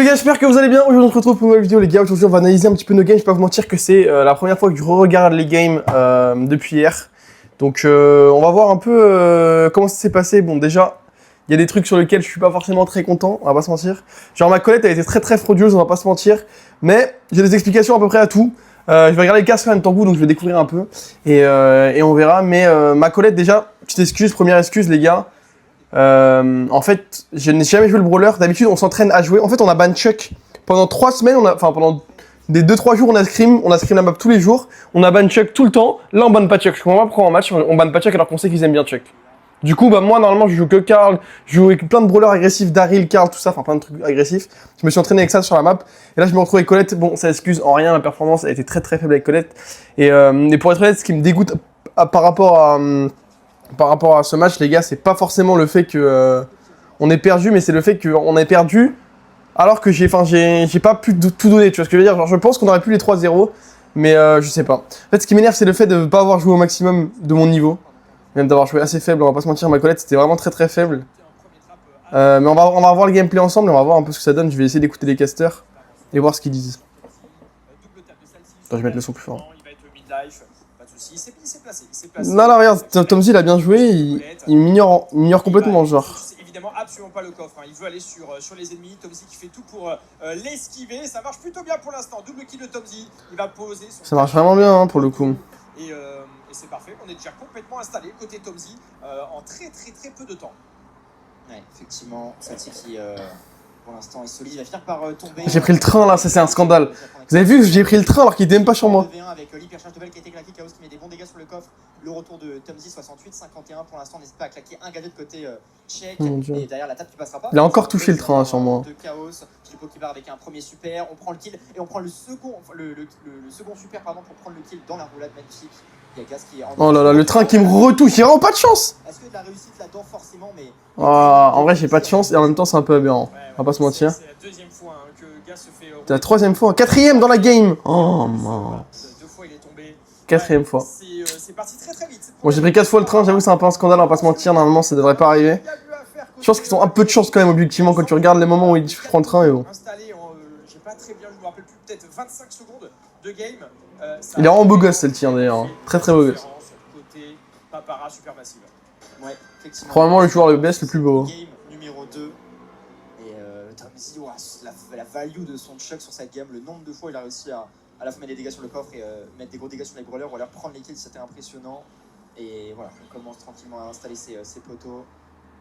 les gars, j'espère que vous allez bien. Aujourd'hui on se retrouve pour une nouvelle vidéo les gars. Aujourd'hui on va analyser un petit peu nos games. Je vais pas vous mentir que c'est la première fois que je re-regarde les games depuis hier. Donc on va voir un peu comment ça s'est passé. Bon déjà, il y a des trucs sur lesquels je suis pas forcément très content, on va pas se mentir. Genre ma colette a été très frauduleuse, on va pas se mentir. Mais j'ai des explications à peu près à tout. Je vais regarder les casques en même temps que vous, donc je vais découvrir un peu. Et on verra. Mais ma colette déjà, petite excuse, première excuse les gars. En fait, je n'ai jamais joué le brawler. D'habitude, on s'entraîne à jouer. En fait, on a ban Chuck pendant 3 semaines. Pendant des 2-3 jours, on a scrim la map tous les jours. On a ban Chuck tout le temps. Là, on banne pas Chuck. Je comprends pas pourquoi en match on banne pas Chuck alors qu'on sait qu'ils aiment bien Chuck. Du coup, bah moi, normalement, je joue que Karl. Je joue avec plein de brawlers agressifs, Daryl, Karl, tout ça, enfin plein de trucs agressifs. Je me suis entraîné avec ça sur la map. Et là, je me retrouve avec Colette. Bon, ça excuse en rien, ma performance a été très faible avec Colette. Et pour être honnête, ce qui me dégoûte par rapport à ce match, les gars, c'est pas forcément le fait que on ait perdu, mais c'est le fait qu'on ait perdu alors que j'ai pas pu tout donner, tu vois ce que je veux dire. Genre, je pense qu'on aurait pu les 3-0, mais je sais pas. En fait, ce qui m'énerve, c'est le fait de ne pas avoir joué au maximum de mon niveau, même d'avoir joué assez faible, on va pas se mentir, ma Colette, c'était vraiment très faible. Mais on va revoir le gameplay ensemble, et on va voir un peu ce que ça donne. Je vais essayer d'écouter les casters et voir ce qu'ils disent. Attends, je vais mettre le son plus fort. Non, regarde, Tomzy il a bien joué, il m'ignore complètement, genre. Évidemment absolument pas le coffre, hein. Il veut aller sur les ennemis. Tomzy qui fait tout pour l'esquiver. Ça marche plutôt bien pour l'instant. Double kill de Tomzy. Il va poser sur ça marche vraiment bien hein, pour le coup. Et c'est parfait. On est déjà complètement installé côté Tomzy en très peu de temps. Ouais, effectivement, Salty qui pour l'instant est solide. Il va finir par tomber. J'ai pris le train là, ça c'est un scandale. Vous avez vu que j'ai pris le train alors qu'il était même pas sur moi. Avec l'hypercharge de balle qui a été claqué, Chaos qui met des bons dégâts sur le coffre. Le retour de Tomzy 68, 51 pour l'instant. N'hésite pas à claquer un gadget côté check. Et derrière la table tu passeras pas. Il a encore touché le train sur moi. De Chaos, Chipo qui part avec un premier super. On prend le kill et on prend le second, super pardon, pour prendre le kill dans la roulade magnifique. Il y a Gaz qui est oh là là, le train qui me retouche, j'ai vraiment pas de chance. Est-ce que de la réussite là-dedans forcément, mais en vrai j'ai pas de chance et en même temps c'est un peu aberrant. On va pas se mentir. C'est la deuxième fois hein, que Gaz se fait. C'est la troisième fois, quatrième dans la game. Oh man. 2 fois il est tombé. Quatrième fois. C'est parti très vite. Bon, j'ai pris 4 fois le train, j'avoue c'est un peu un scandale, on va pas se mentir, normalement ça devrait pas arriver. Je pense qu'ils ont un peu de chance quand même objectivement quand tu regardes les moments où ils prennent le train et bon. J'ai pas très bien, je me rappelle plus, peut-être 25 secondes de game. Il est vraiment beau gosse celle-ci d'ailleurs, très beau gosse. Côté Papara Supermassive. Ouais, effectivement. Probablement le joueur le best, le plus beau. Game numéro 2. Et Tomzy, la value de son chuck sur cette game, le nombre de fois il a réussi à la fois mettre des dégâts sur le coffre et mettre des gros dégâts sur les brawlers ou alors prendre les kills, c'était impressionnant. Et voilà, on commence tranquillement à installer ses poteaux.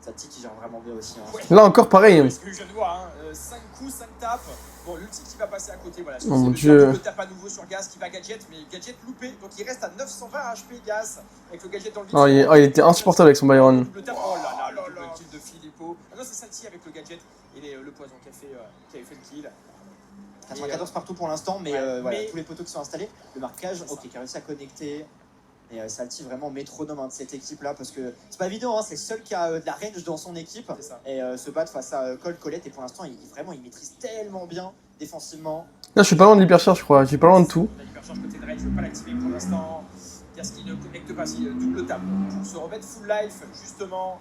Salty qui gère vraiment bien aussi. Hein. Ouais. Là encore pareil. Ce que je vois, 5 coups, 5 tapes. Bon, l'ulti qui va passer à côté, voilà. Oh mon dieu. Le tape à nouveau sur Gaz qui va gadget, mais gadget loupé. Donc il reste à 920 HP Gaz avec le gadget dans le vide. Oh, il était insupportable avec son Byron. Le tape, oh là là, le kill de Filippo. Ah non, c'est Salty avec le gadget et le poison qui avait fait le kill. 94 partout pour l'instant, mais voilà, mais tous les poteaux qui sont installés. Le marquage, ok, qui a réussi à connecter. Et Salty vraiment métronome de cette équipe là parce que c'est pas évident, hein, c'est le seul qui a de la range dans son équipe et se battre face à Colt, Colette et pour l'instant il maîtrise tellement bien défensivement. Là je suis pas loin de l'hypercharge je crois, j'ai pas loin de tout. L'hypercharge côté de Rage, je veux pas l'activer pour l'instant. Gas qui ne connecte pas, c'est double tap pour se remettre full life justement.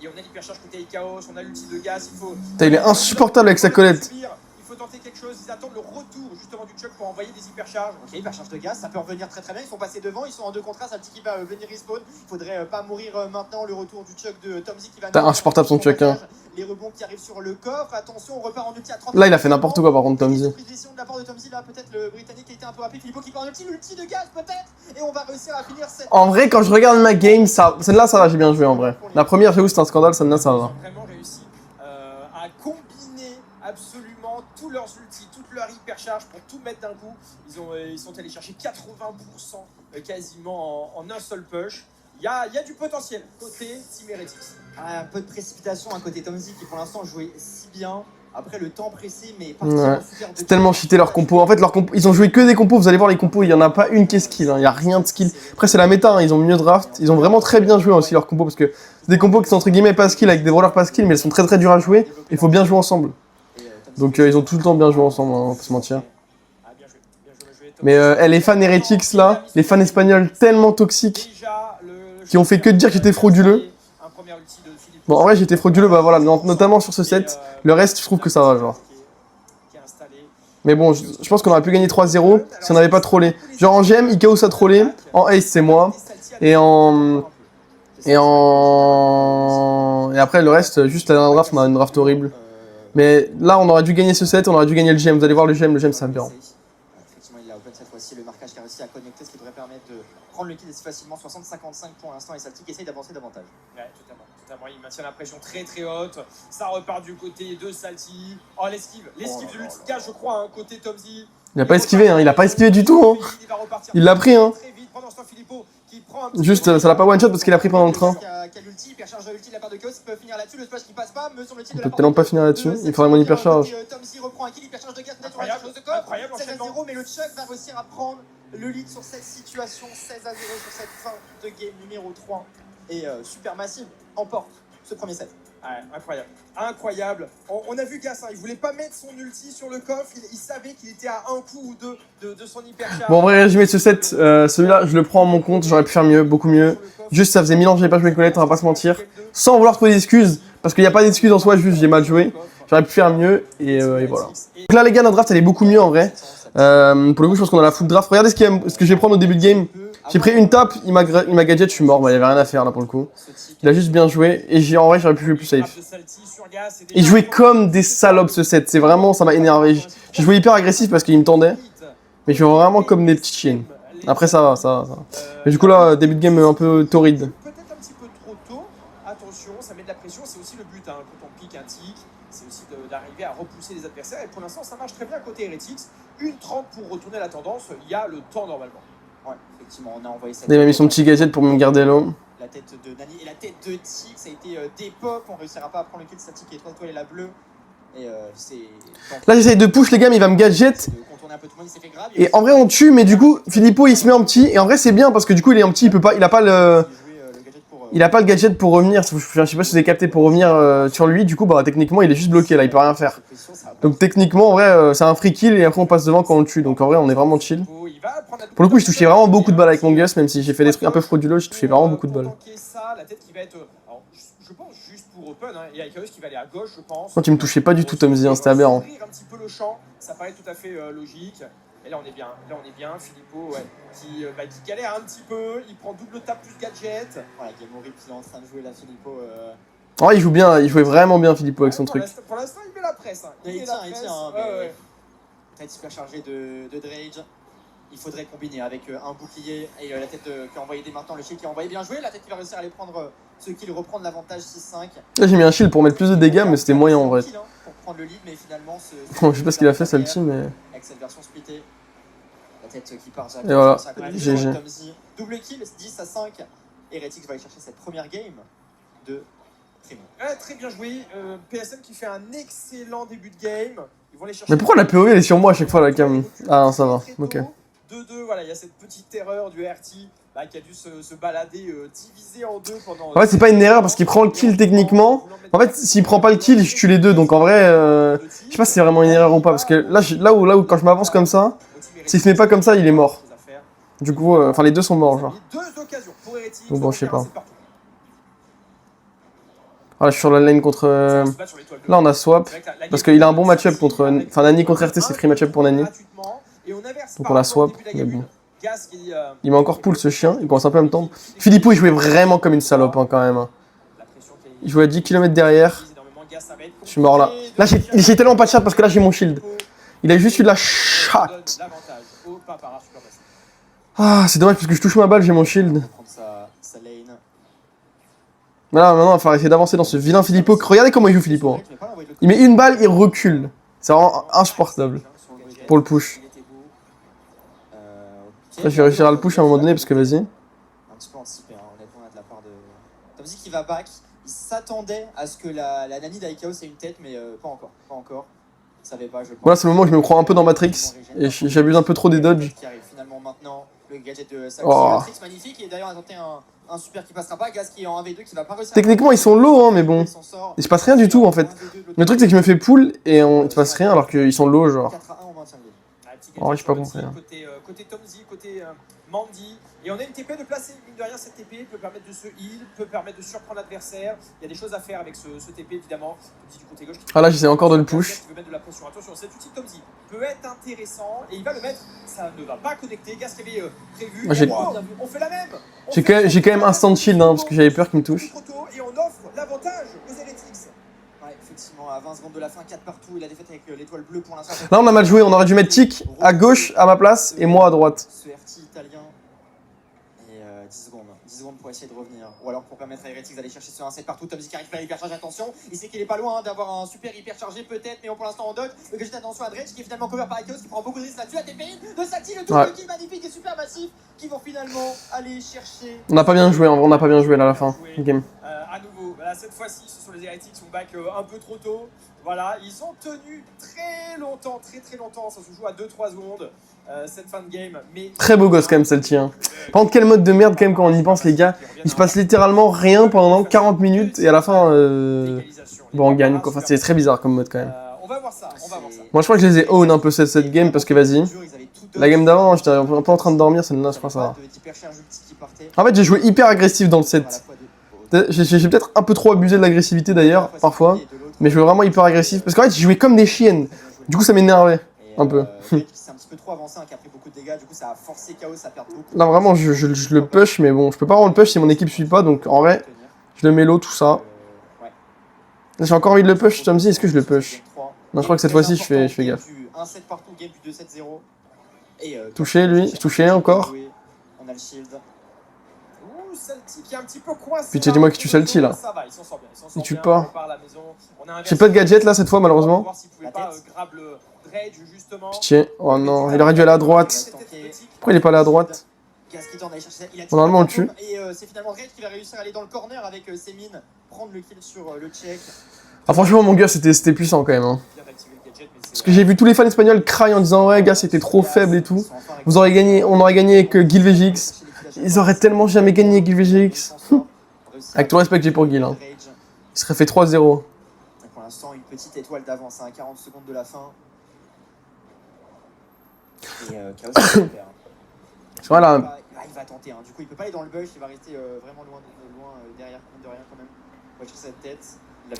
Et on a l'hypercharge côté Chaos, on a l'ulti de Gaz, il faut. Putain, il est insupportable avec sa Colette. Il faut tenter quelque chose, ils attendent le retour justement du Chuck pour envoyer des hypercharges. Ok, hypercharge de Gaz, ça peut revenir très bien, ils sont passés devant, ils sont en 2 contre 1, Salty qui va venir respawn. Il faudrait pas mourir maintenant, le retour du Chuck de Tomzy qui va... T'as insupportable son Chuck hein. Les rebonds qui arrivent sur le coffre, attention, on repart en ulti à 30. Là il a fait n'importe quoi par contre Tomzy. Prise de décision de la part de Tomzy, là peut-être le Britannique qui a été un peu rapide, Filippo qui part en ulti, l'ulti de Gaz peut-être. Et on va réussir à finir cette... En vrai quand je regarde ma game, celle-là ça va, j'ai bien joué en vrai. La première j'avoue c'était un scandale, celle-là ça va. Ils ont vraiment réussi à combiner absolument tous leurs ultis, toute leur hypercharge pour tout mettre d'un coup. Ils sont allés chercher 80% quasiment en un seul push. Il y a du potentiel côté Team Heretics. Un peu de précipitation à côté Tomzy qui pour l'instant jouait si bien. Après le temps pressé mais ouais. C'est tellement cheaté leur compo. En fait ils ont joué que des compos, vous allez voir les compos, il y en a pas une qui est skill, hein. Il y a rien de skill. Après c'est la méta, hein. Ils ont mieux draft, ils ont vraiment très bien joué aussi leurs compos parce que c'est des compos qui sont entre guillemets pas skill avec des brawlers pas skill mais elles sont très dures à jouer. Il faut bien jouer ensemble. Donc ils ont tout le temps bien joué ensemble, hein, on va pas se mentir. Mais les fans Heretics là, les fans espagnols tellement toxiques qui ont fait que de dire que j'étais frauduleux. Bon, en vrai, j'étais frauduleux, bah voilà, notamment sur ce set. Le reste, je trouve que ça va, genre. Mais bon, je pense qu'on aurait pu gagner 3-0 si on n'avait pas trollé. Genre en GM, Ikaos a trollé, en Ace c'est moi, et en... Et après le reste, juste la dernière draft, on a une draft horrible. Mais là, on aurait dû gagner ce set, on aurait dû gagner le GM. Vous allez voir le GM ça me bien. Effectivement, il a open cette fois-ci, le marquage qui a réussi à connecter, ce qui devrait permettre de prendre le kill assez facilement, 60-55 pour l'instant, et Salty qui essaye d'avancer davantage. Ouais, totalement. Il maintient la pression très très haute. Ça repart du côté de Salty. Oh, l'esquive de l'ultica, je crois, hein, côté Tomzy. Il a pas esquivé, hein. Il a pas esquivé du tout. Hein. Il l'a pris, hein. Juste, ça l'a pas one shot parce qu'il a pris pendant le train. Il peut tellement pas finir là-dessus. Il faudrait mon hypercharge. Tomzy reprend un kill, hypercharge de 4 net sur la charge de coffre. 16-0, mais le Chuck va réussir à prendre le lead sur cette situation. 16-0 sur cette fin de game numéro 3. Et Supermassive emporte ce premier set. Ouais, incroyable. On a vu Gas, hein, il voulait pas mettre son ulti sur le coffre, il savait qu'il était à un coup ou deux de son hypercharge. Bon, en vrai, résumé de ce set, celui-là, je le prends à mon compte, j'aurais pu faire mieux, beaucoup mieux. Juste, ça faisait 1000 ans que j'avais pas joué avec Colette, on va pas se mentir. Sans vouloir trouver d'excuses, parce qu'il n'y a pas d'excuses en soi, juste j'ai mal joué. J'aurais pu faire mieux, et voilà. Donc là, les gars, notre draft, elle est beaucoup mieux en vrai. Pour le coup, je pense qu'on a la full draft. Regardez ce que je vais prendre au début de game. J'ai pris une tape, il m'a gadget, je suis mort, il y avait rien à faire là pour le coup. Il a juste bien joué, et en vrai, j'aurais pu jouer plus safe. Il jouait comme des salopes ce set, c'est vraiment, ça m'a énervé. J'ai joué hyper agressif parce qu'il me tendait, mais je joue vraiment comme des petites chiennes. Après ça va. Mais du coup là, début de game un peu torride. Peut-être un petit peu trop tôt, attention, ça met de la pression, c'est aussi le but, hein, quand on pique un tic, c'est aussi d'arriver à repousser les adversaires, et pour l'instant ça marche très bien côté Heretics. 1:30 pour retourner la tendance, il y a le temps normalement. Ouais, effectivement, on a envoyé cette... Il m'a mis son petit gadget pour me garder l'eau. La tête de Nani et la tête de Tic, ça a été d'époque, on réussira pas à prendre le kill de Salty qui est 3 étoiles et la bleue. Et c'est... Là j'essaye de push les gars, mais il va me gadget. Et en vrai on tue, mais du coup Filippo il se met en petit, et en vrai c'est bien parce que du coup il est en petit, il a pas le gadget pour revenir, je sais pas si vous avez capté, pour revenir sur lui, du coup bah techniquement il est juste bloqué là, il peut rien faire. Donc techniquement en vrai c'est un free kill et après on passe devant quand on le tue, donc en vrai on est vraiment chill. Pour le coup, j'ai touché vraiment beaucoup de balles avec mon Gus, même si j'ai fait des trucs un peu frauduleux, j'ai touché vraiment beaucoup de balles. La tête qui va être, alors, je pense juste pour open, hein, et Ikaos qui va aller à gauche, je pense. Moi, tu me touchais pas du tout, Tomzy, hein, c'était aberrant. Un petit peu le champ, ça paraît tout à fait logique. Et là, on est bien. Filippo, ouais, qui galère un petit peu, il prend double tape plus gadget. Voilà, game horrible, il est en train de jouer là, Filippo. Oh, il joue bien, il jouait vraiment bien, Filippo, avec son truc. Pour l'instant, il met la presse. Hein. Il tient, mais... Tête hyper chargée de Drage. Il faudrait combiner avec un bouclier et la tête qui a envoyé dès maintenant, le shield qui a envoyé bien joué, la tête qui va réussir à aller prendre ce kill, reprendre l'avantage 6-5. Là j'ai mis un shield pour mettre plus de dégâts, mais c'était moyen en vrai. Pour prendre le lead, mais finalement je sais pas ce qu'il a fait Salty, mais... Avec cette version splittée, la tête qui part et voilà, GG. Double kill, 10-5, Heretics va aller chercher cette première game de Primo. Très bien joué, PSM qui fait un excellent début de game. Ils vont les chercher. Mais pourquoi la POV elle est sur moi à chaque fois la cam? Ah non ça va, ok. 2-2, voilà, il y a cette petite erreur du RT qui a dû se balader divisé en deux pendant... En fait, c'est pas une erreur parce qu'il prend le kill techniquement. En fait, s'il prend pas le kill, je tue les deux. Donc en vrai, je sais pas si c'est vraiment une erreur ou pas. Parce que là où quand je m'avance comme ça, s'il se met pas comme ça, il est mort. Du coup, enfin, les deux sont morts, genre. Donc bon, je sais pas. Voilà, je suis sur la lane contre... Là, on a swap. Parce qu'il a un bon match-up contre... Enfin, Nani contre RT, c'est free match-up pour Nani. Donc on a swap, mais bon. Il m'a encore pull ce chien, il commence un peu à me tendre. Filippo il jouait vraiment comme une salope hein, quand même. Hein. Il jouait à 10 km derrière. Je suis mort là. Là j'ai tellement pas de chat parce que là j'ai mon shield. Il a juste eu de la chat. Ah c'est dommage parce que je touche ma balle, j'ai mon shield. Voilà, maintenant il va falloir essayer d'avancer dans ce vilain Filippo. Regardez comment il joue Filippo. Hein. Il met une balle, il recule. C'est vraiment insupportable pour le push. Là, je vais réussir à le push à un moment donné parce que vas-y. Un petit peu anticipé, hein, honnêtement, de la part de Tomzy qui va back. Il s'attendait à ce que la Nani d'Aikaos ait une tête, mais pas encore. Il savait pas, je pense. Voilà, c'est le moment où je me crois un peu dans Matrix et j'abuse un peu trop des dodges. Qui arrive finalement maintenant, le gadget de Salty, oh. Matrix magnifique, et d'ailleurs, il a tenté un super qui passera pas. Gas qui est en 1v2 qui va pas réussir. Techniquement, ils sont low, hein, mais bon. Il se passe rien du tout en fait. Le truc, c'est que je me fais pull et il se passe rien alors qu'ils sont low, genre. Oh, j'ai pas compris. Hein. Côté Tomzy, côté Mandy. Et on a une TP de placer. Mine de rien, cette TP peut permettre de se heal, peut permettre de surprendre l'adversaire. Il y a des choses à faire avec ce TP, évidemment. Tomzy du côté gauche. Ah là, j'essaie encore de le push. Qui veut mettre de la pression. Attention, cet outil de Tomzy peut être intéressant. Et il va le mettre. Ça ne va pas connecter. Gas qui avait prévu. On fait la même. J'ai quand même instant shield hein, parce que j'avais peur qu'il me touche. Trop tôt et on offre l'avantage aux Heretics. Ouais, effectivement, à 20 secondes de la fin, 4 partout. Il a défaite avec l'étoile bleue pour l'instant. Là, on a mal joué. On aurait dû mettre Tic à gauche à ma place et moi à droite. Ce RT italien. Et 10 secondes. 10 secondes pour essayer de revenir. Ou alors pour permettre à Heretics d'aller chercher ce 1-7 partout. Tomzy qui arrive à hyper charge. Attention, il sait qu'il est pas loin hein, d'avoir un super hyper chargé peut-être. Mais pour l'instant on dodge. Le gadget attention à Dredge qui est finalement cover par Chaos qui prend beaucoup de risques là-dessus. La TPI de Salty, le double kill magnifique et super massif qui vont finalement aller chercher. On n'a pas bien joué. En vrai, on n'a pas bien joué là à la fin. Game. À nouveau, voilà, cette fois-ci, ce sont les Heretics qui ont back un peu trop tôt. Voilà, ils ont tenu très longtemps, très longtemps. Ça se joue à 2-3 secondes cette fin de game. Mais très beau gosse quand même, Salty. Hein. Par contre, quel mode de merde quand même quand on y pense, les gars. Il se passe littéralement rien pendant 40 minutes et à la fin, bon, on gagne quoi. Enfin, c'est très bizarre comme mode quand même. On va voir ça, Moi, je crois que je les ai own un peu cette game parce que vas-y. La game d'avant, j'étais un peu en train de dormir, celle-là, je crois ça va. En fait, j'ai joué hyper agressif dans le set. J'ai peut-être un peu trop abusé de l'agressivité d'ailleurs, parfois. Mais je jouais vraiment hyper agressif. Parce qu'en fait, j'ai joué comme des chiennes. Du coup, ça m'énervait. Un peu. C'est un petit peu trop avancé, qui a pris beaucoup de dégâts. Du coup, ça a forcé Chaos à perdre beaucoup. Là, vraiment, je le push, mais bon, je peux pas vraiment le push si mon équipe suit pas. Donc, en vrai, je le mélo, tout ça. J'ai encore envie de le push, Tomzy. Est-ce que je le push? Non, je crois que cette fois-ci, je fais gaffe. 1-7 partout, game du 2-7-0. Touché, lui. Je touchais encore. On a le shield. Salty qui est un petit peu coincé. Pitié, dis-moi que tu Salty là. Ça va, ils s'en sortent bien. Il tue pas. J'ai pas de gadget là cette fois, malheureusement. Pitié. Oh non, il aurait dû aller à droite. Pourquoi il est pas allé à droite? Normalement, on le tue. Et c'est finalement Red qui va réussir à aller dans le corner avec Semin, prendre le kill sur le check. Ah, franchement, mon gars, c'était puissant quand même. Hein. Parce que j'ai vu tous les fans espagnols cry en disant ouais, gars, c'était trop faible et tout. Vous aurez gagné, on aurait gagné avec Gilvegix. Ils auraient tellement jamais gagné avec Gilvegix. Avec tout le respect que j'ai pour Gil. Hein. Il serait fait 3-0. Pour l'instant, une petite étoile d'avance à 40 secondes de la fin. Et Chaos va faire. Voilà. Il va tenter. Hein. Du coup, il peut pas aller dans le bush. Il va rester vraiment loin derrière, de rien quand même. On va chercher cette tête.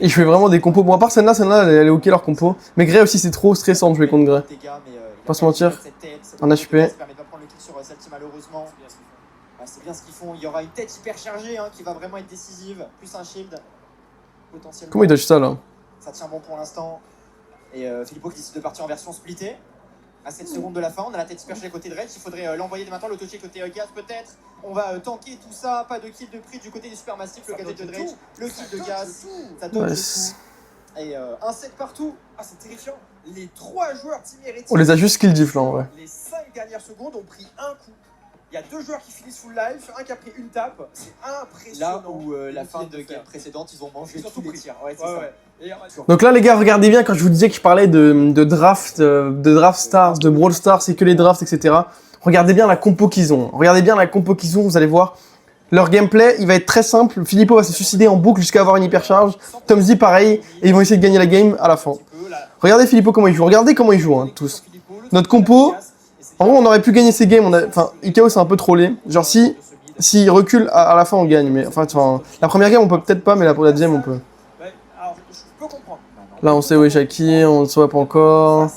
Et je fais vraiment des compos. Bon, à part celle-là, elle est ok leur compo. Mais Grey aussi, c'est trop stressant de jouer contre Grey. Pas se mentir. En HP. C'est bien ce qu'ils font. Il y aura une tête hyper chargée hein, qui va vraiment être décisive. Plus un shield. Potentiellement. Comment il dodge ça là? Ça tient bon pour l'instant. Et Filippo qui décide de partir en version splittée. À 7 secondes de la fin, on a la tête super chargée côté de Red. Il faudrait l'envoyer dès maintenant, le toucher côté Gas peut-être. On va tanker tout ça. Pas de kill de prix du côté du Supermassive. Le gadget de Dredge. Le kill de Gas. Ça donne le coup. Et un set partout. Ah, c'est terrifiant. Les 3 joueurs Team Heretics. On les a juste kill diff là en vrai. Les 5 dernières secondes ont pris un coup. Il y a 2 joueurs qui finissent full life, un qui a pris une tape, c'est impressionnant. Là où la fin de game précédente, ils ont mangé tous les tirs. Ouais, c'est ça. Donc là les gars, regardez bien quand je vous disais que je parlais de draft stars, de brawl stars, c'est que les drafts, etc. Regardez bien la compo qu'ils ont. Vous allez voir. Leur gameplay, il va être très simple. Filippo va se suicider en boucle jusqu'à avoir une hypercharge. Tomzy pareil, et ils vont essayer de gagner la game à la fin. Regardez Filippo comment il joue. Regardez comment il joue hein, tous. Notre compo. En gros, on aurait pu gagner ces games. Enfin, Ikao c'est un peu trollé. Genre, s'il recule à la fin, on gagne. Mais enfin, la première game, on peut peut-être pas, mais pour la deuxième, on peut. Là, on sait où est Jackie, on ne swap encore.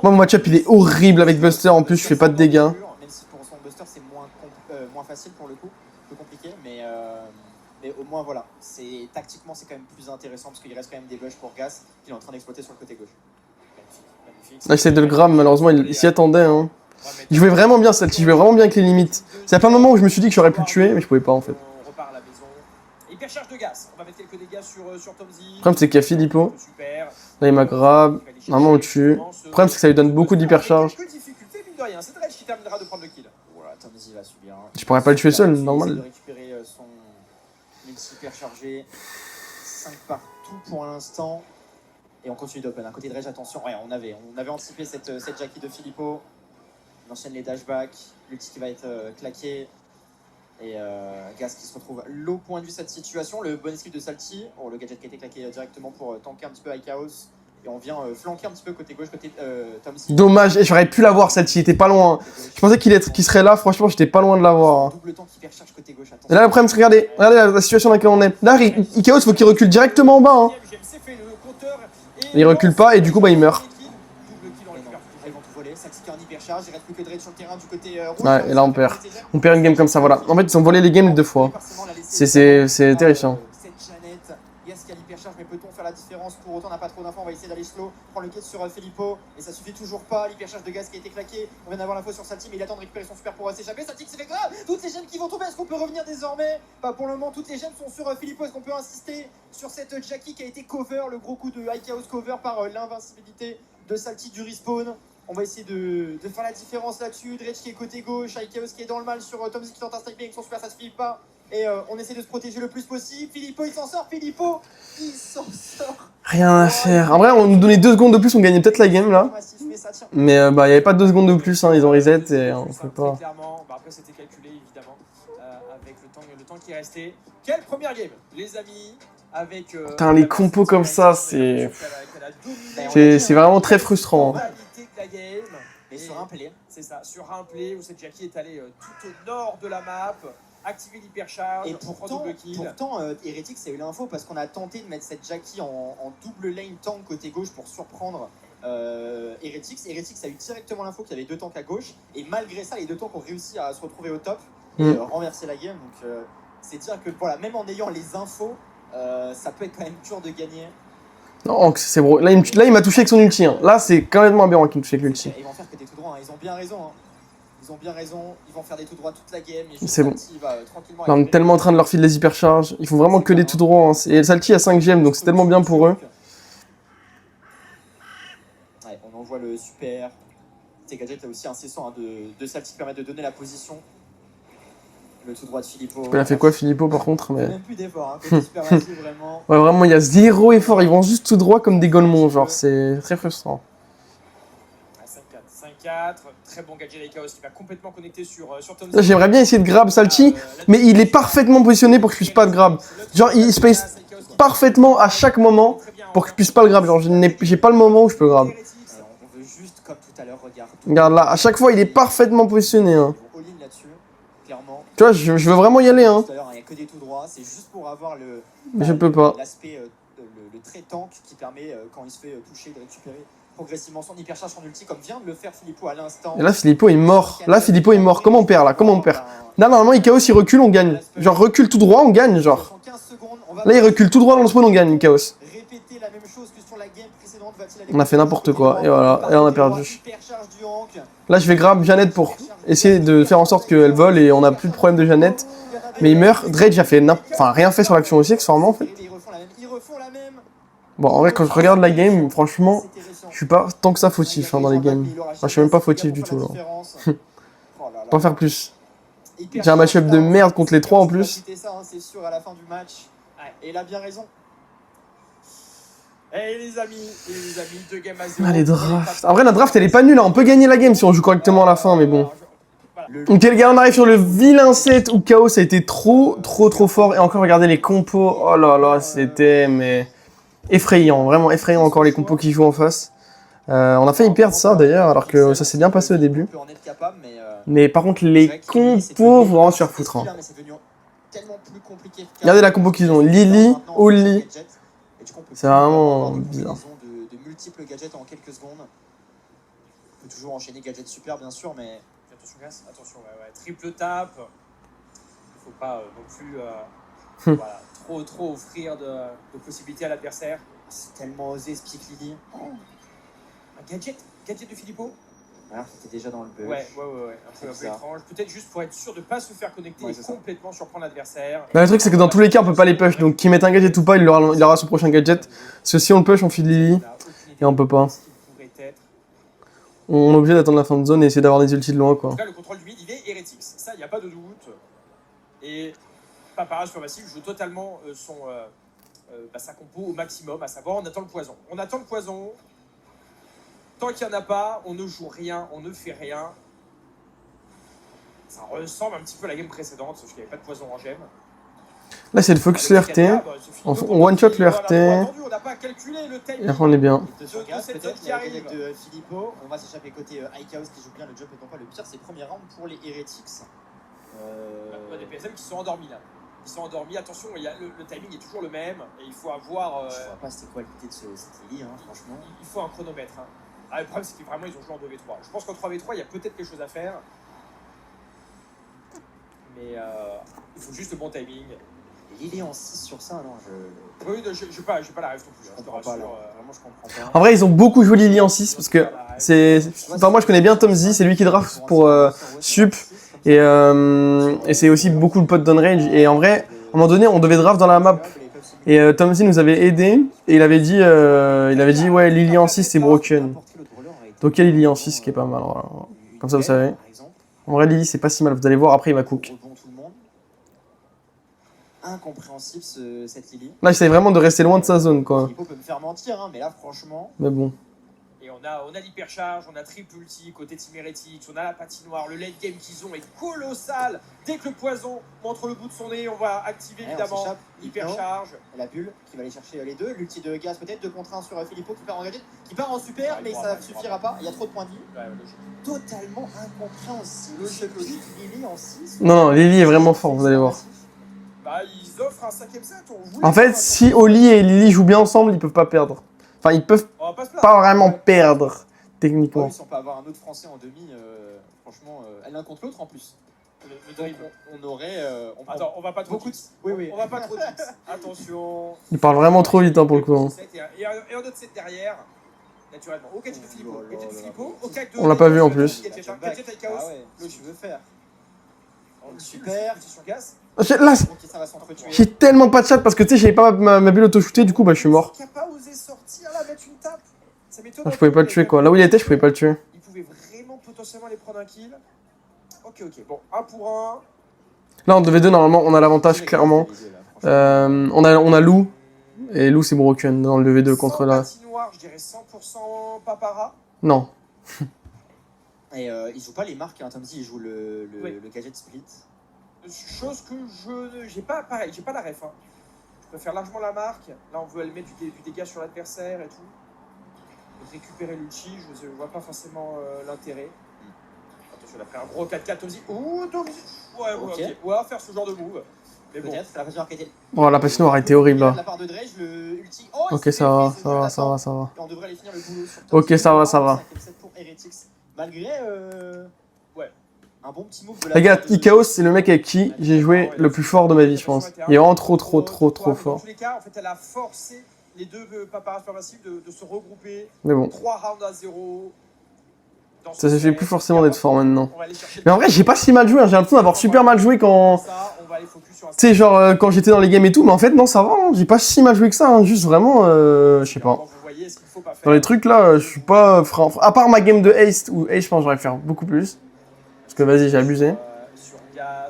Moi, mon match-up, il est horrible avec Buster. En plus, je fais pas de dégâts. Même si pour son Buster, c'est moins facile pour le coup, plus compliqué. Mais au moins, voilà. Tactiquement, c'est quand même plus intéressant parce qu'il reste quand même des bugs pour Gas qu'il est en train d'exploiter sur le côté gauche. Là, j'essaie de le grab, malheureusement, il s'y attendait. Hein. Il jouait vraiment bien, Salty, il jouait vraiment bien avec les limites. C'est à plein de moments où je me suis dit que j'aurais pu le tuer, mais je pouvais pas en fait. On repart à la maison. Hyper charge de Gas. On va mettre quelques dégâts sur Tomzy. Le problème, c'est qu'il y a Filippo. Là, il m'a grab. Normalement, on le tue. Le problème, c'est que ça lui donne beaucoup d'hypercharge. C'est Dredge qui terminera de prendre le kill. Voilà, Tomzy va subir. Je pourrais pas le tuer seul, normal. De récupérer son hyper chargé. 5 partout pour l'instant. Et on continue d'open. À côté de Dredge, attention. Ouais, on avait anticipé cette Jackie de Filippo. On enchaîne les dashbacks. L'ulti qui va être claqué. Et Gas qui se retrouve low point de vue cette situation. Le bon esquive de Salty. Oh, le gadget qui a été claqué directement pour tanker un petit peu avec Chaos. Et on vient flanquer un petit peu côté gauche, côté Tom C. Dommage, et j'aurais pu l'avoir celle-ci, il était pas loin. Je pensais qu'il serait là, franchement, j'étais pas loin de l'avoir. Double temps qui percharge côté gauche. Et là, le problème, c'est regardez la situation dans laquelle on est. Là, Ikaos, faut qu'il recule directement en bas. Hein. Il recule pas, et du coup, bah, il meurt. Ils vont tout voler. Saxi en hypercharge, il reste plus que Drake sur le terrain du côté rouge. Ouais, et là, on perd. On perd une game comme ça, voilà. En fait, ils ont volé les games 2 fois. C'est terrifiant. Il y a ce qu'il y a l'hypercharge, mais peut-on faire la différence? Pour autant, on n'a pas trop d'infos, on va essayer d'aller slow. Prendre le quai sur Filippo, et ça suffit toujours pas. L'hypercharge de gaz qui a été claqué. On vient d'avoir l'info sur Salty, mais il attend de récupérer son super pour s'échapper. Salty s'est fait grave. Toutes ces gemmes qui vont tomber, est-ce qu'on peut revenir désormais? Pas pour le moment, toutes les gemmes sont sur Filippo. Est-ce qu'on peut insister sur cette Jackie qui a été cover, le gros coup de High Chaos cover par l'invincibilité de Salty du respawn? On va essayer de faire la différence là-dessus. Dredge qui est côté gauche, High Chaos qui est dans le mal sur Tomzi qui tente un sniper avec son super, ça suffit pas. Et on essaie de se protéger le plus possible. Filippo, il s'en sort. Filippo, il s'en sort. Rien à faire. En vrai, on nous donnait 2 secondes de plus, on gagnait peut-être la game là. Mais bah, il n'y avait pas 2 secondes de plus, hein. Ils ont reset et on peut pas. Clairement, bah, après c'était calculé évidemment avec le temps qui est resté. Quelle première game, les amis, avec. Putain, les compos comme ça, c'est vraiment très frustrant. Hein. Mais sur un play. C'est ça, sur un play où cette Jackie est allée tout au nord de la map. Activer l'hypercharge. Et pourtant Heretics a eu l'info parce qu'on a tenté de mettre cette Jackie en double lane tank côté gauche pour surprendre Heretics. Heretics a eu directement l'info qu'il y avait 2 tanks à gauche. Et malgré ça, les 2 tanks ont réussi à se retrouver au top et renverser la game. Donc c'est dire que voilà, même en ayant les infos, ça peut être quand même dur de gagner. Non, c'est bon. Là, il m'a touché avec son ulti. Hein. Là, c'est complètement aberrant qu'il me touche avec l'ulti. Ils vont faire que des tout droits. Hein. Ils ont bien raison. Hein. Ils ont bien raison, ils vont faire des tout droits toute la game. C'est bon. Là, on est tellement en train de leur filer les hypercharges. Ils font vraiment que des tout droits. Hein. Et Salty a 5 gemmes, donc c'est tellement bien pour eux. Ouais, on envoie le super. Ces gadgets là aussi incessant hein, de Salty qui permet de donner la position. Le tout droit de Filippo. Il a fait quoi Filippo par contre mais... Même plus d'effort, hein. Vraiment. Ouais, vraiment, il y a 0 effort. Ils vont juste tout droit comme des golemons. Genre, c'est très frustrant. 5-4, très bon gadget avec Chaos qui va complètement connecter sur Tom. J'aimerais bien essayer de grab Salty, mais il est parfaitement positionné pour que je puisse pas le grab. Genre, il space parfaitement à chaque moment pour que je puisse pas le grab. Genre, j'ai pas le moment où je peux le grab. On veut juste, comme tout à l'heure, regarde là, à chaque fois, il est parfaitement positionné. Hein. Tu vois, je veux vraiment y aller. Hein. Tout à l'heure, il n'y a que des tout droits, c'est juste pour avoir je peux pas. L'aspect, le très tank qui permet, quand il se fait toucher, de récupérer progressivement son hypercharge, son ulti, comme vient de le faire Filippo à l'instant. Et là, Filippo est mort. Là, Filippo est mort. Comment on perd là? Comment on perd? Là, normalement, Ikaos, il recule, on gagne. Genre, recule tout droit, on gagne, genre. Là, il recule tout droit dans le spawn, on gagne, Ikaos. On a fait n'importe quoi, et voilà, et on a perdu. Là, je vais grab Jeannette pour essayer de faire en sorte qu'elle vole, et on a plus de problème de Jeannette. Mais il meurt. Dredge a fait rien fait sur l'action aussi, accessoirement, en fait. Bon, en vrai, quand je regarde la game, franchement, je suis pas tant que ça fautif hein, dans les games. Enfin, je suis même pas fautif du tout. Pas faire plus. J'ai un match-up de merde contre les 3 en plus. Et il a bien raison. Et les amis, 2 games à 0. Ah, les drafts. En vrai, la draft, elle est pas nulle. Hein. On peut gagner la game si on joue correctement à la fin, mais bon. Ok, les gars, on arrive sur le vilain set où Chaos a été trop fort. Et encore, regardez les compos. Oh là là, c'était effrayant. Vraiment effrayant encore les compos qui jouent en face. On a failli perdre ça d'ailleurs, alors que ça s'est bien passé au début. Mais par contre, les compos, faut vraiment se faire foutre. Hein. Regardez la compo qu'ils ont. Lily, Oli. C'est vraiment bizarre. De multiples gadgets en quelques secondes. On peut toujours enchaîner gadgets super, bien sûr, mais... Attention, Gas, attention, ouais. Triple tap. Il faut pas non plus voilà, trop offrir de possibilités à l'adversaire. C'est tellement osé, Speak Lily. Un gadget de Filippo. Ah, c'était déjà dans le bug. Ouais. Un peu étrange. Peut-être juste pour être sûr de ne pas se faire connecter et complètement surprendre l'adversaire. Bah, le truc, c'est que dans tous les cas, on peut pas les push. Donc, qu'ils mettent un gadget ou pas, il aura son prochain gadget. Parce que si on le push, on file Lily. Et on peut pas. On est obligé d'attendre la fin de zone et essayer d'avoir des ultis de loin, quoi. En tout cas, le contrôle du mid, il est Heretics. Ça, il n'y a pas de doute. Et Papara sur Massive joue totalement sa compo au maximum, à savoir, on attend le poison. Tant qu'il n'y en a pas, on ne joue rien, on ne fait rien. Ça ressemble un petit peu à la game précédente, sauf qu'il n'y avait pas de poison en gemme. Là, c'est le focus le RT. On one-shot le RT. On n'a pas calculé le timing. Et après, on est bien. De sur gaz, peut-être qui arrive de Filippo. On va s'échapper côté Ichaos qui joue bien le jump et non pas le pire. C'est premier round pour les Heretics. On a des PSM qui sont endormis là. Ils sont endormis, attention, le timing est toujours le même et il faut avoir. Je vois pas c'était quoi l'idée de cette Lily, hein, franchement. Il faut un chronomètre. Hein. Ah, le problème, c'est que vraiment, ils ont joué en 2v3. Je pense qu'en 3v3, il y a peut-être quelque chose à faire. Mais il faut juste le bon timing. Et Lily en 6 sur ça, non, Oui, je n'ai pas la rêve non plus. Je comprends pas, là. Vraiment, je comprends pas. En vrai, ils ont beaucoup joué Lily en 6 parce que c'est. Enfin, moi, je connais bien Tomzy, c'est lui qui draft pour Sup. Et c'est aussi beaucoup le pote d'Unrage. Et en vrai, à un moment donné, on devait draft dans la map. Et Tomzy nous avait aidé. Et il avait dit ouais, Lily en 6 c'est broken. Donc il y a Lily en 6 qui est pas mal. Voilà. Comme ça, vous savez. En vrai, Lily, c'est pas si mal. Vous allez voir, après, il va cook. Incompréhensible cette Lily. Là, j'essaie vraiment de rester loin de sa zone, quoi. Filippo peut me faire mentir, hein, mais là, franchement. Mais bon. Et on a l'hypercharge, on a triple ulti côté Team Heretics, on a la patinoire, le late game qu'ils ont est colossal. Dès que le poison montre le bout de son nez, on va activer évidemment l'hypercharge. La bulle qui va aller chercher les deux. L'ulti de gaz peut-être 2 contre 1 sur Filippo qui part en gadget, qui part en super, mais ça ne suffira pas. Il y a trop de points de vie. Totalement incompréhensible. Logique. Lily en 6. Non, Lily est vraiment fort, vous allez voir. Bah, ils offrent un 5ème set. En fait, si Oli et Lily jouent bien ensemble, ils peuvent pas perdre. Enfin, ils peuvent pas vraiment perdre, techniquement. Si on peut avoir un autre français en demi, franchement, l'un contre l'autre en plus. On aurait. Attends, on va pas trop vite. Oui. On va pas trop vite. Attention. Il parle vraiment trop vite hein, pour le coup. Hein. Et un autre set derrière. Naturellement. Au catch de Filippo. On l'a pas vu en plus. Ah ouais, tu veux faire. Super. Sur gaz. Là, j'ai tellement pas de chat parce que tu sais, j'avais pas ma bulle auto-shootée, du coup, bah je suis mort. Qui a pas osé sortir là, mettre une tape. Ça m'étonne. Je pouvais pas le tuer quoi. Là où il était, je pouvais pas le tuer. Il pouvait vraiment potentiellement aller prendre un kill. Ok. Bon, 1 pour 1. Là, en 2v2, normalement, on a l'avantage clairement. On a Lou. Et Lou, c'est broken dans le 2v2 contre la. Patinoire, je dirais 100% Papara. Non. Et il joue pas les marques, hein, Tomzy, il joue le gadget split. Chose que j'ai pas pareil, j'ai pas la ref. Hein. Je préfère largement la marque. Là, on veut aller mettre du dégât sur l'adversaire et tout. Récupérer l'ulti, je vois pas forcément l'intérêt. Attention, il a pris un gros 4-4 Tomzy. Ouh, Tomzy. Ouais, ok. On va faire ce genre de move. Mais bon. Peut-être, la patinoire qui était. Oh, la patinoire a été horrible là. La part de Dredge, le ulti. Oh, ok, ça va. Et on devrait aller finir le boulot sur ok, ça va. Pour Heretics. Malgré. Ouais. Un bon petit move de la. Les gars, Ichaos, c'est le mec avec qui j'ai joué le plus fort de ma vie, je pense. Il est vraiment trop fort. Dans tous les cas, en fait, elle a forcé les deux paparazzi supermassifs de se regrouper. Mais bon. 3 rounds à 0. Ça suffit plus forcément d'être fort maintenant. Mais en vrai, j'ai pas si mal joué. Hein. J'ai l'impression d'avoir super mal joué quand. Tu sais, genre quand j'étais dans les games et tout. Mais en fait, non, ça va. Hein. J'ai pas si mal joué que ça. Hein. Juste vraiment, je sais pas. Dans les trucs là, je suis pas. À part ma game de Ace, où Ace, je pense que j'aurais pu faire beaucoup plus. Parce que vas-y, j'ai abusé.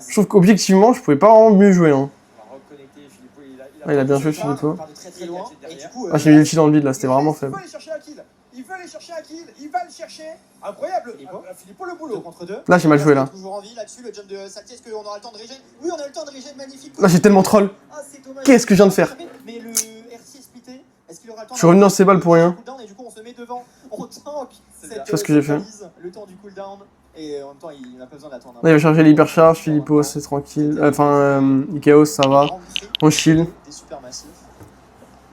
Je trouve qu'objectivement, je pouvais pas vraiment mieux jouer. Hein. Ah, il a bien joué, Filippo. Ah, j'ai mis l'ulti dans le vide là, c'était vraiment faible. Il veut aller chercher un kill, il va le chercher. Incroyable. Filippo le boulot. Contre 2. Là, j'ai mal joué là. Toujours en vie là-dessus, le jump de Salty, est-ce qu'on aura le temps de régène? Oui, on a le temps de régène, magnifique. Là, j'ai tellement troll. Qu'est-ce que je viens de faire? Mais le RC est splitté. Est-ce qu'il aura le temps? Je suis revenu dans ces balles pour rien. Et du coup, on se met devant. On tank. C'est ce que j'ai fait. Le temps du cooldown. Et en même temps, il n'a pas besoin d'attendre. Là, il va charger l'hypercharge, Filippo, c'est tranquille. Enfin, Ichaos, ça va. On chill. Des super massifs.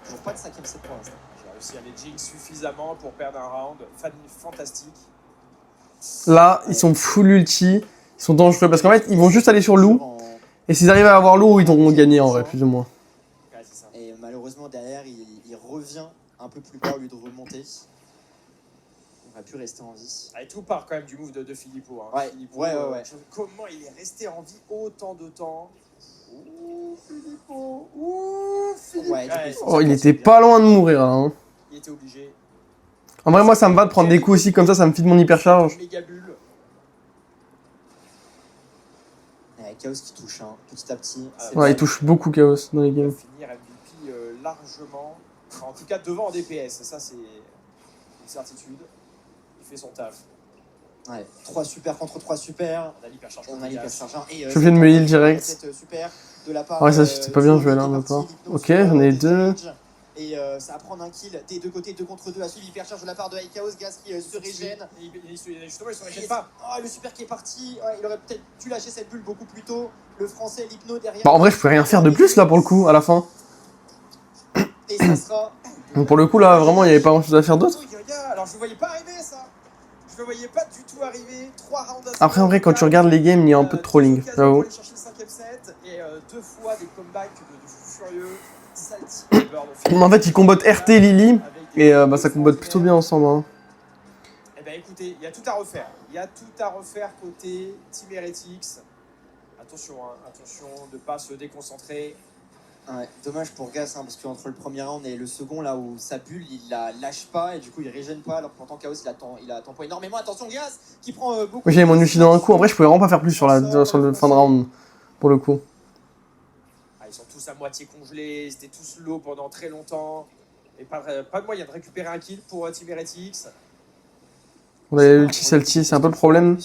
Toujours pas de 5ème set pour l'instant. J'ai réussi à les jinx suffisamment pour perdre un round. Fantastique. Là, ils sont full ulti. Ils sont dangereux parce qu'en fait, ils vont juste aller sur Lou. Et s'ils arrivent à avoir Lou, ils vont gagner en vrai, plus ou moins. Et malheureusement, derrière, il revient un peu plus bas au lieu de remonter. On a pu rester en vie. Et tout part quand même du move de Filippo. Hein. Ouais. Filippo, Ouais. Comment il est resté en vie autant de temps? Ouh, Filippo. Ouais, oh, il était pas loin de mourir là. Hein. Il était obligé. En vrai, moi, ça me va de prendre des coups aussi, comme ça me file mon hypercharge. Méga bulle. Chaos qui touche petit à petit. Ouais, il touche beaucoup Chaos dans les Il va games. finir MVP largement. Enfin, en tout cas, devant en DPS. Ça, c'est une certitude. Il fait son taf. Ouais, 3 super contre 3 super. On a l'hypercharge. On a l'hypercharge 1 et Je viens de me heal direct. super de la part, Ouais, ça c'était pas bien joué là, même pas. Ok, j'en ai 2. Et ça va prendre un kill des deux côtés, 2 contre 2 à suivre l'hypercharge de la part de Ikaos. Gas qui se régène. Justement, il se régène pas. Oh, le super qui est parti. Ouais, il aurait peut-être dû lâcher cette bulle beaucoup plus tôt. Le français, l'hypno derrière. Bah en vrai, je pouvais rien faire de plus là pour le coup, à la fin. Et ça sera. Donc pour le coup là, vraiment, il y avait pas grand chose à faire d'autre. Alors je le voyais pas arriver ça. Je le voyais pas du tout arriver. 3 rounds. Après, en vrai, quand tu regardes les games, il y a un peu de trolling, j'avoue. Aller chercher le 5ème set et 2 fois des comebacks de fou furieux. Salty, En fait, ils combattent RT Lily et bah ça combatte plutôt bien ensemble. Hein. Eh ben écoutez, il y a tout à refaire. Il y a tout à refaire côté Team Heretics. Attention, hein, attention de ne pas se déconcentrer. Ouais, dommage pour Gas, hein, parce qu'entre le premier round et le second, là où sa bulle, il la lâche pas et du coup il régène pas, alors que pourtant Chaos il a tempo énormément. Attention Gas qui prend beaucoup. Oui, j'avais mon ulti dans un coup. En vrai, je pouvais vraiment pas faire plus sur le fin de round pour le coup. Ah, ils sont tous à moitié congelés, ils étaient tous low pendant très longtemps. Et pas de moyen de récupérer un kill pour Team Heretics. On avait l'ulti Salty, c'est un peu le problème.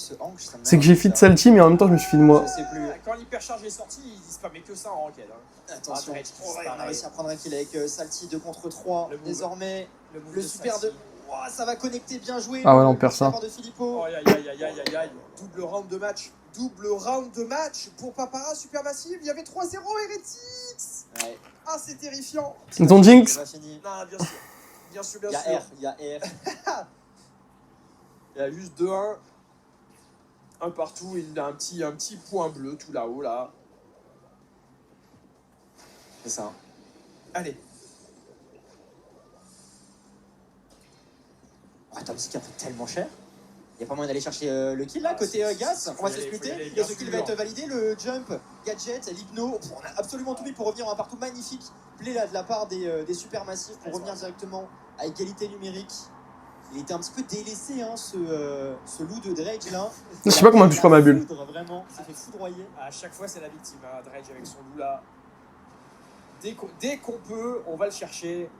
C'est que j'ai feed Salty, mais en même temps, je me suis feed moi. Je sais plus. Quand l'hypercharge est sorti, ils spammaient que ça en ranked. Hein. Attention, Ah, on a réussi à prendre un kill avec Salty 2 contre 3. Désormais, le super Salty. de. Wow, ça va connecter, bien joué. Ah ouais, on perd ça. De Filippo. Oh, aïe, aïe, aïe, aïe, aïe, aïe. Double round de match. Double round de match pour Papara Supermassive. Il y avait 3-0 Heretics. Ouais. Ah, c'est terrifiant. Ils ont Jinx. C'est pas fini. Non, bien sûr. Bien sûr, bien Il y a sûr. R, il y a R. Il y a juste 2-1. Un partout. Il a un petit point bleu tout là-haut, là. C'est ça. Allez. Oh, Tomsy qui a pris tellement cher. Il n'y a pas moyen d'aller chercher le kill là, côté Gas. On va se disputer. Et ce kill va être validé. Le jump, gadget, l'hypno. On a absolument tout mis pour revenir en un partout magnifique. Play là de la part des supermassifs pour revenir directement à égalité numérique. Il était un petit peu délaissé, hein, ce loup de Dredge là. Je sais pas comment il touche pas ma bulle. Vraiment, il s'est fait foudroyer. À chaque fois, c'est la victime, hein, Dredge avec son loup là. Dès qu'on peut, on va le chercher.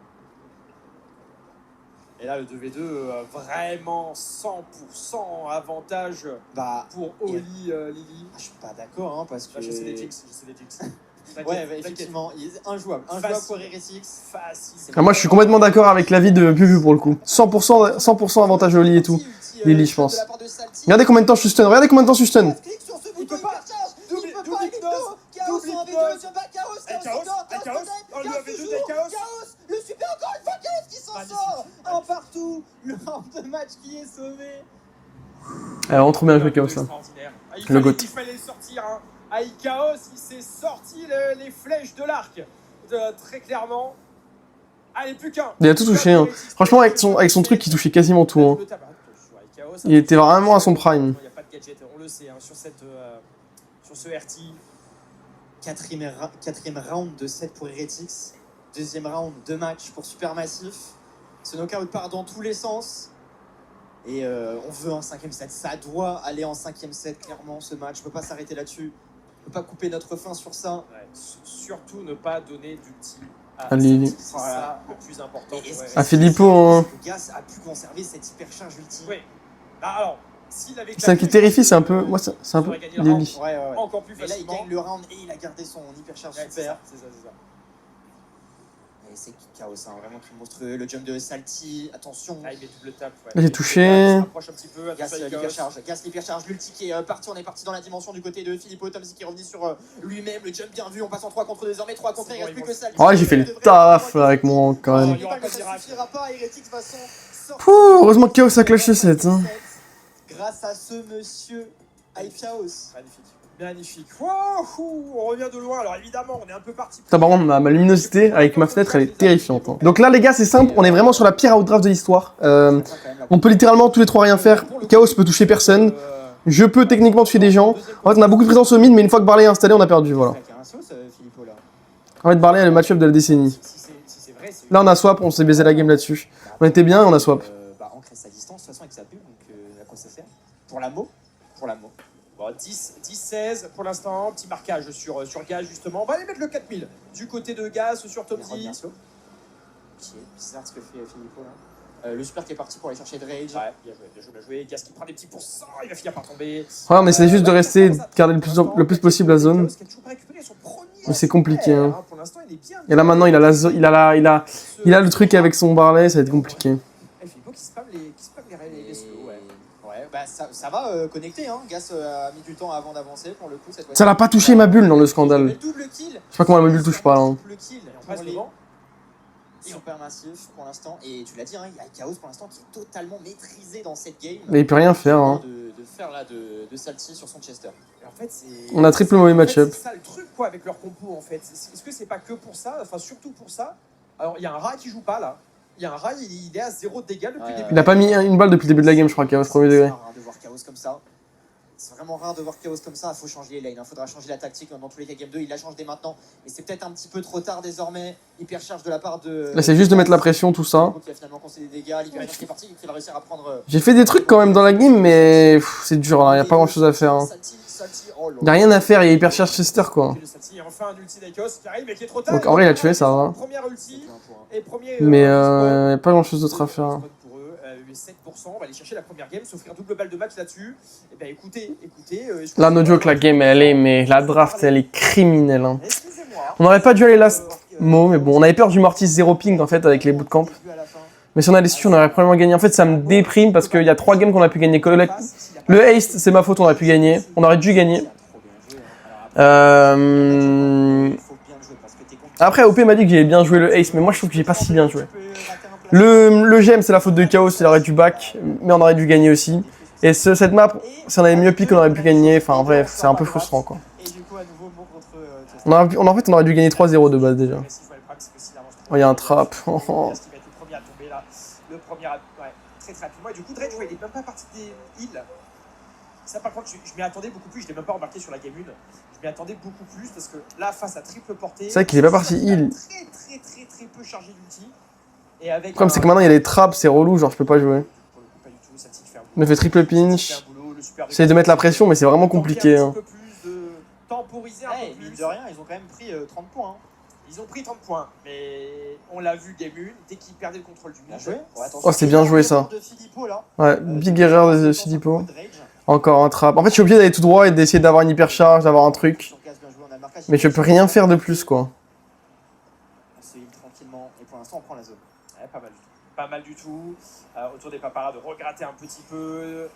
Et là, le 2v2, vraiment 100% avantage pour Oli Lily. Je suis pas d'accord, hein, parce que. Je sais des Jinx, Ouais, bah, effectivement, il est injouable. Injouable pour Heretics. Facile. Ah, moi, je suis complètement d'accord avec l'avis de Pupu pour le coup. 100% avantage Oli et tout. Lily, je pense. Regardez combien de temps je suis stun. Regardez combien de temps je suis stun. Il peut pas. Double hypnose. Chaos en V2 sur Chaos. Le super encore une fois Chaos qui s'en sort. Un partout. Le round de match qui est sauvé. Alors, on trouve bien joué Chaos là. Le GOAT. Il fallait le sortir. Hein. Chaos, il s'est sorti les flèches de l'arc. Très clairement. Allez, plus qu'un. Il a tout touché. Hein. Franchement, avec son truc, il touchait quasiment tout. Hein. Il était vraiment à son prime. Il n'y a pas de gadget, on le sait, hein, sur ce RT. Quatrième round de 7 pour Heretics. Deuxième round de match pour Supermassif. Ce knockout part dans tous les sens. Et on veut un 5ème set. Ça doit aller en 5ème set, clairement, ce match. On ne peut pas s'arrêter là-dessus. On ne peut pas couper notre fin sur ça. Ouais. Surtout ne pas donner d'ulti à Lily. C'est ça le plus important. À Filippo. Hein. Le Gas a pu conserver cette hypercharge ulti. Oui. Alors, s'il avait. Ça qui terrifie, c'est un peu. Moi, c'est un peu. Lily. Ouais. Encore plus mais là, il facilement. gagne le round et il a gardé son hypercharge super. C'est ça. Et c'est Chaos, hein, vraiment qui monstrueux. Le jump de Salty, attention. Ah, il met double tap. Ouais. Là, j'ai touché. Il s'approche un petit peu. Gas l'hypercharge. L'ulti qui est parti. On est parti dans la dimension du côté de Filippo. Tomsy qui est revenu sur lui-même. Le jump bien vu. On passe en 3 contre désormais. 3 contre 1. Il reste plus que Salty. Oh, j'ai fait le taf avec mon rank quand même. Ça suffira pas. Heretics va s'en sortir. Heureusement que Chaos a clashé 7. Hein. Grâce à ce monsieur Chaos. Magnifique. Wouhou, on revient de loin. Alors évidemment, on est un peu parti. Par contre, ma luminosité avec ma fenêtre, elle est terrifiante. Hein. Donc là, les gars, c'est simple. On est vraiment sur la pire outdraft de l'histoire. On peut littéralement tous les trois rien faire. Chaos peut toucher personne. Je peux techniquement tuer des gens. En fait, on a beaucoup de présence au mid, mais une fois que Barley est installé, on a perdu. Voilà. En fait, Barley est le match-up de la décennie. Là, on a swap. On s'est baisé la game là-dessus. On était bien et on a swap. Ancrer sa distance, de toute façon, avec sa bulle. Donc, à quoi ça sert? Pour la mot. Bon, 10-16 pour l'instant, petit marquage sur Gaz justement. On va aller mettre le 4000 du côté de Gaz sur Tomsy. C'est bizarre ce que fait Filippo là. Le super qui est parti pour aller chercher Drage. Ouais, bien joué, bien joué. Gas qui prend des petits pourcents, il va finir par tomber. Ouais, on essaie juste de rester, de garder le plus possible la zone. Mais c'est compliqué, hein. Pour l'instant, il est bien. Et là maintenant, il a le truc avec son Barley, ça va être compliqué. Philippot qui spam les slows, ouais. Ouais, bah ça va connecter, hein. Gas a mis du temps avant d'avancer pour le coup cette fois. Ça l'a pas touché ma bulle dans le scandale. Le double kill. Je sais pas comment ma bulle touche pas là. Double kill Et on pour passe les devant. super massif pour l'instant. Et tu l'as dit, hein, il y a Chaos pour l'instant qui est totalement maîtrisé dans cette game. Mais il peut rien faire, hein. De faire là de Salty sur son Chester. Et en fait, c'est. On a triple mauvais match-up. C'est ça le truc quoi avec leur compo en fait. Est-ce que c'est pas que pour ça, enfin surtout pour ça. Alors il y a un rat qui joue pas là. Il y a un rat, il est à 0 de dégâts depuis le début. Il a pas mis une balle depuis le début de la game, je crois, Chaos, premier degré. C'est rare de voir Chaos comme ça. C'est vraiment rare de voir Chaos comme ça. Il faut changer les lanes. Il faudra changer la tactique. Dans tous les cas, Game 2, il la change dès maintenant. Mais c'est peut-être un petit peu trop tard désormais. Hyper charge de la part de. Là, c'est juste de mettre la pression, tout ça. Qui a finalement concédé des dégâts. L'hyper qui est parti, qui va réussir à prendre. J'ai fait des trucs quand même dans la game, mais c'est dur là, y a pas grand chose à faire. Hein. Y a rien à faire, il y a hyper cher Chester quoi. Il y a enfin un ulti d'Ikos qui arrive mais qui est trop tard. Donc en vrai, il a tué, ça va. Première ulti et premier. Mais y a pas grand chose d'autre à faire. Pour eux, 7%, on va aller chercher la première game, s'offrir double balle de match là-dessus. Et ben écoutez. Là, no joke, la game elle est, mais la draft elle est criminelle. Hein. Excusez-moi. On aurait pas dû aller last mot, mais bon, on avait peur du Mortis 0 ping en fait avec les bootcamps. Mais si on allait dessus, on aurait probablement gagné. En fait, ça me déprime parce qu'il y a 3 games qu'on a pu gagner. Le haste, c'est ma faute, on aurait pu gagner. On aurait dû gagner. Après, OP m'a dit que j'avais bien joué le ace, mais moi je trouve que j'ai pas si bien joué. Le gem, c'est la faute de Chaos, il aurait dû back, mais on aurait dû gagner aussi. Et cette map, si on avait mieux pick, on aurait pu gagner. Enfin, bref, c'est un peu frustrant quoi. En fait, on aurait dû gagner 3-0 de base déjà. Oh, il y a un trap. Le premier, ouais, très rapidement. Et du coup, Dredge, il est même pas parti des heals. Ça, par contre, je m'y attendais beaucoup plus. Je l'ai même pas remarqué sur la game 1. Je m'y attendais beaucoup plus parce que là, face à triple portée. C'est vrai qu'il est pas parti heal. Très peu chargé d'ulti. Et avec. Comme c'est que maintenant il y a des traps, c'est relou, genre je peux pas jouer. Pour le coup, pas du tout. Ça fait un boulot. Il me fait triple pinch. J'essaie de mettre la pression, mais c'est vraiment compliqué. Hein. Un peu plus de temporiser un peu plus. Mine de rien, ils ont quand même pris 30 points. Hein. Ils ont pris 30 points, mais on l'a vu game 1, dès qu'ils perdaient le contrôle du mid. Oh, c'est bien joué ça. Ouais, big erreur de Philippot. Encore un trap. En fait, je suis obligé d'aller tout droit et d'essayer d'avoir une hyper charge, d'avoir un truc. Mais je peux rien faire de plus, quoi. On se heal tranquillement et pour l'instant, on prend la zone. Ouais, pas mal du tout. Pas mal du tout. Autour des paparas de regratter un petit peu.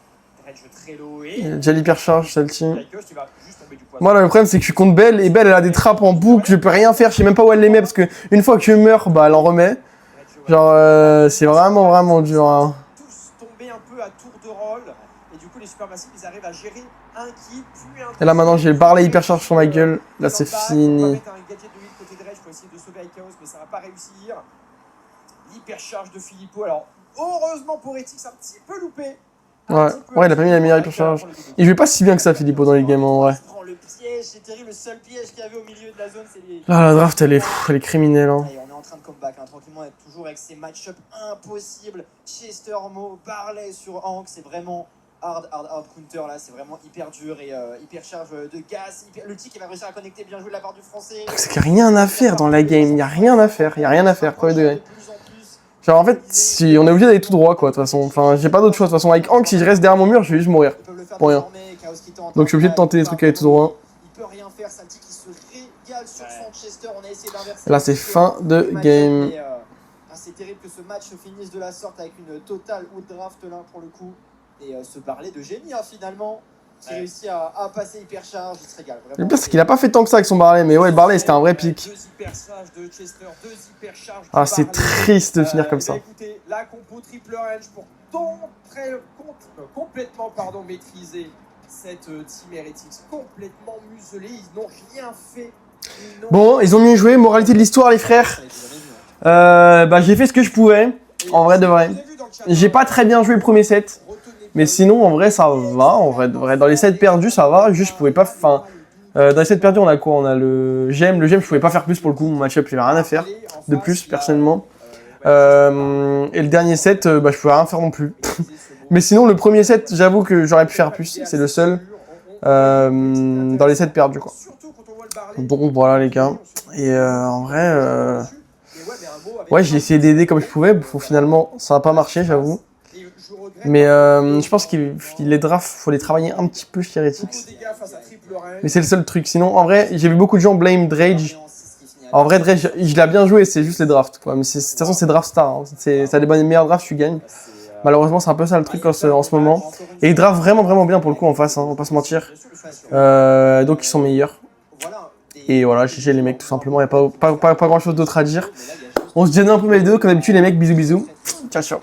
Dredge très low et. Déjà l'hyper charge, celle-ci. Tu vas juste tomber du poison. Moi, là, le problème, c'est que je suis contre Belle et Belle, elle a des trappes en boucle. Je peux rien faire. Je sais même pas où elle les met parce que une fois que je meurs, bah, elle en remet. Genre, c'est vraiment dur. Hein. Tous tomber un peu à tour de rôle. Et du coup, les supermassifs, ils arrivent à gérer un kill, puis un. Et là, maintenant, j'ai le Barley hyper charge sur ma gueule. Là, c'est fini. On va mettre un gadget de heal côté Dredge pour essayer de sauver Chaos, mais ça va pas réussir. L'hyper charge de Philippot. Alors, heureusement pour Etix, un petit peu loupé. Ouais, il a pas mis la meilleure hyper charge. Il jouait pas si bien que ça, Philippot, dans les games en vrai. Le piège, c'est terrible. Le seul piège qu'il y avait au milieu de la zone, c'est les. Là, la draft, elle est criminelle. Hein. Allez, on est en train de comeback, hein, tranquillement, toujours avec ces match-up impossibles. Chester, Mo, Barley sur Hank, c'est vraiment hard counter là, c'est vraiment hyper dur et hyper charge de gaz. Le tic qui va réussir à connecter, bien joué de la part du français. C'est qu'il n'y a rien à faire dans la game, il n'y a rien à faire, premier degré. Genre en fait, si on est obligé d'aller tout droit quoi, de toute façon. Enfin, j'ai pas d'autre choix de toute façon. Avec Hank, si je reste derrière mon mur, je vais juste mourir. Pour rien. Donc je suis obligé de tenter des trucs avec tout droit. Il peut rien faire, Salty qui se régale sur son Chester. On a essayé d'inverser. Là, c'est fin de game. C'est terrible que ce match se finisse de la sorte avec une totale outdraft là pour le coup. Et se parler de génie hein, finalement. Qui réussit à passer hyper charge, il se régale. Le pire, c'est qu'il a pas fait tant que ça avec son Barley, mais ouais, le Barley c'était un vrai pic. Ah, c'est triste de finir comme ça. Écoutez, la compo triple range pour complètement maîtriser cette team Heretics, complètement muselée, ils n'ont rien fait. Bon, ils ont mieux joué, moralité de l'histoire, les frères. Bah, j'ai fait ce que je pouvais, en vrai de vrai. J'ai pas très bien joué le premier set. Mais sinon, en vrai, ça va. En vrai, dans les sets perdus, ça va. Juste, je pouvais pas. Enfin, dans les sets perdus, on a quoi? On a le gem. Le gem, je pouvais pas faire plus pour le coup. Mon match-up, j'avais rien à faire de plus, personnellement. Et le dernier set, bah, je pouvais rien faire non plus. Mais sinon, le premier set, j'avoue que j'aurais pu faire plus. C'est le seul. Dans les sets perdus, quoi. Donc voilà, les gars. Et en vrai. Ouais, j'ai essayé d'aider comme je pouvais. Bon, finalement, ça n'a pas marché, j'avoue. Mais je pense que les drafts, faut les travailler un petit peu chez Heretics. Mais c'est le seul truc. Sinon, en vrai, j'ai vu beaucoup de gens blame Drage. En vrai, Drage, je l'ai bien joué, c'est juste les drafts, quoi. Mais de toute façon, c'est draft star. Hein. Ça des meilleurs drafts, tu gagnes. Malheureusement, c'est un peu ça le truc en ce moment. Et ils draftent vraiment bien pour le coup en face, hein, on va pas se mentir. Donc ils sont meilleurs. Et voilà, GG les mecs, tout simplement, il n'y a pas grand chose d'autre à dire. On se gêne un peu mes deux, comme d'habitude les mecs, bisous bisous. Ciao ciao.